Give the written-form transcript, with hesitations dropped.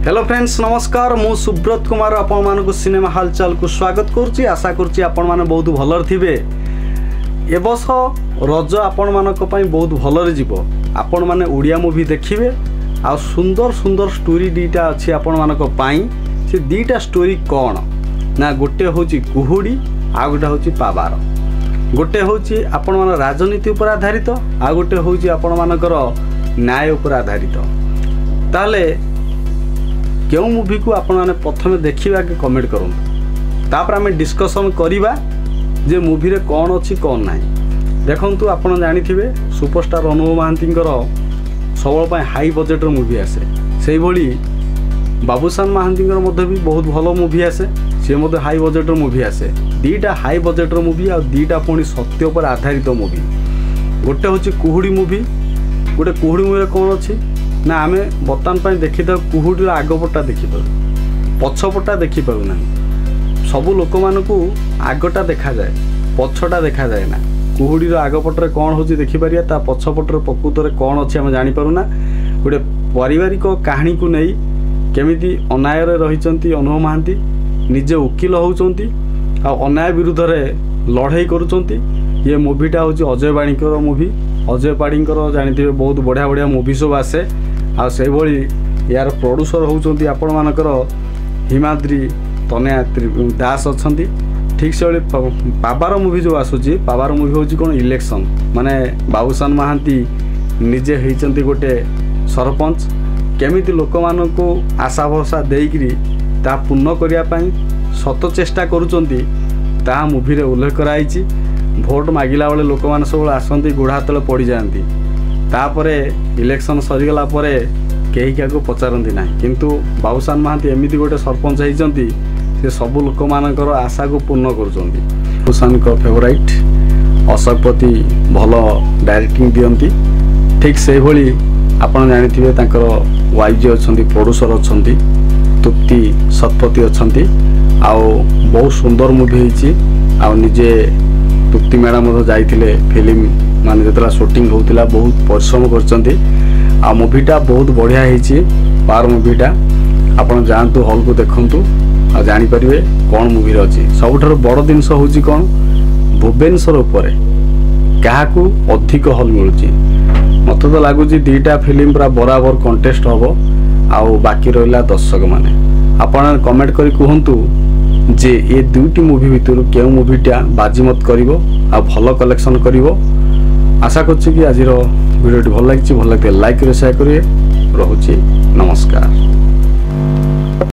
Hello friends नमस्कार मु सुब्रत कुमार आपण मानक सिनेमा हालचाल को स्वागत करुच्ची। आशा करुच्ची आपण माने बहुत भलर थिबे। ए वर्ष रज आपण मानक पई बहुत भलर जीवो। आपण माने ओडिया मूवी देखिबे आ सुंदर सुंदर स्टोरी दीटा अछि आपण मानक पई। से दीटा स्टोरी कोन ना गोटे होची कुहुडी आ गोटे होची पाबार। गोटे होची आपण मान राजनीति उपर आधारित आ गोटे होची आपण मानकर न्याय उपर आधारित। ताले क्यों मूवी को आपण माने प्रथमे देखिबा के कमेंट करूँ तापर आम डिस्कसन करिबा जे मूवी रे कौन अच्छी कौन ना। देखंतु आपण जानिथिबे सुपरस्टार अनुव महांतींकर सबल हाई बजेट मूवी आसे से भली बाबूसान महांतींकर मध्य भी बहुत भल मूवी आसे से मध्य हाई बजेट मूवी आसे। दीटा हाई बजेट मूवी आ दीटा पुणी सत्य पर आधारित मूवी। गोटे होची कुहुडी मूवी। गोटे कुहुडी मूवी कौन अच्छी ना आम बर्तमान देखी था कुहुडी आगपटा देखिपार पछपटा देखिपार ना। सबू लोक मानू आगटा देखा जाए पछटा देखा जाए ना। कुहुडीर आगपटे कौन हो देखिपर ता पछपटर प्रकृत कौन अच्छे आम जानीपारू ना। गोटे पारिवारिक कहानी को नहीं केमिति अन्याय रही अनुव महांती निजे वकिल होती अन्याय विरुद्ध लड़ाई करुँच। ये मूवीटा हूँ अजय पाणीकर मूवी। अजय पाणीकर जानी बहुत बढ़िया बढ़िया मूवी सब आसे से यार प्रोड्यूसर होती आपण मानकर हिमाद्री तनया दास अच्छा। ठीक से पाबार मूवी जो आसूची पाबार मूवी हूँ कौन इलेक्शन माने बाबूसान महांती निजे होती गोटे सरपंच केमिति लोक मानू आशा भरसा देकरी ता पूर्ण करने सत चेष्टा करुँच ता मूवी रे उल्लेख कराई। भोट मागिला बेले लोक मैंने सब आसती गोड़ हाथ तले पड़ जाती तापरे इलेक्शन सरीगला कहीं क्या पचारती ना। किंतु बाबूसान महांती एमती गोटे सरपंच होती से सबू लोक मानकर आशा को पूर्ण करुँच। बाबूसान को फेवराइट अशोक पति भल डायरेक्टिंग दियंती। ठीक से भली आपण जानिथिबे तांकर वाइफ जे अछंती प्रोड्यूसर अछंती तृप्ति शतपथी अछंती आउ बहुत सुंदर मूवी होईची। आ निजे तृप्ति मैडम जाइथिले फिल्म माने जेतला शूटिंग होतिला बहुत परिश्रम करचंती। आ मूवीटा बहुत बढ़िया होईची। पार मूवीटा आपण जानतु हॉल को देखंतु आ जानि परिबे कोन मूवी रे अछि। सबठार बड़ दिनस होची कोन भुवनेश्वर उपरे काहाकू अधिक हॉल मिलुची। मत तो लगुच दीटा फिल्म पूरा बराबर कंटेस्ट हम आउ बाकी रहा दर्शक मैंने आपण कमेंट करी कहतु जे ये दुईटी मूवी भितर क्यों मूवीटा बाजीमत करिवो आ भल कलेक्शन करिवो। आशा करछि कि आज वीडियोटी भल लगी भल लगे लाइक शेयर करिए। रहुछि नमस्कार।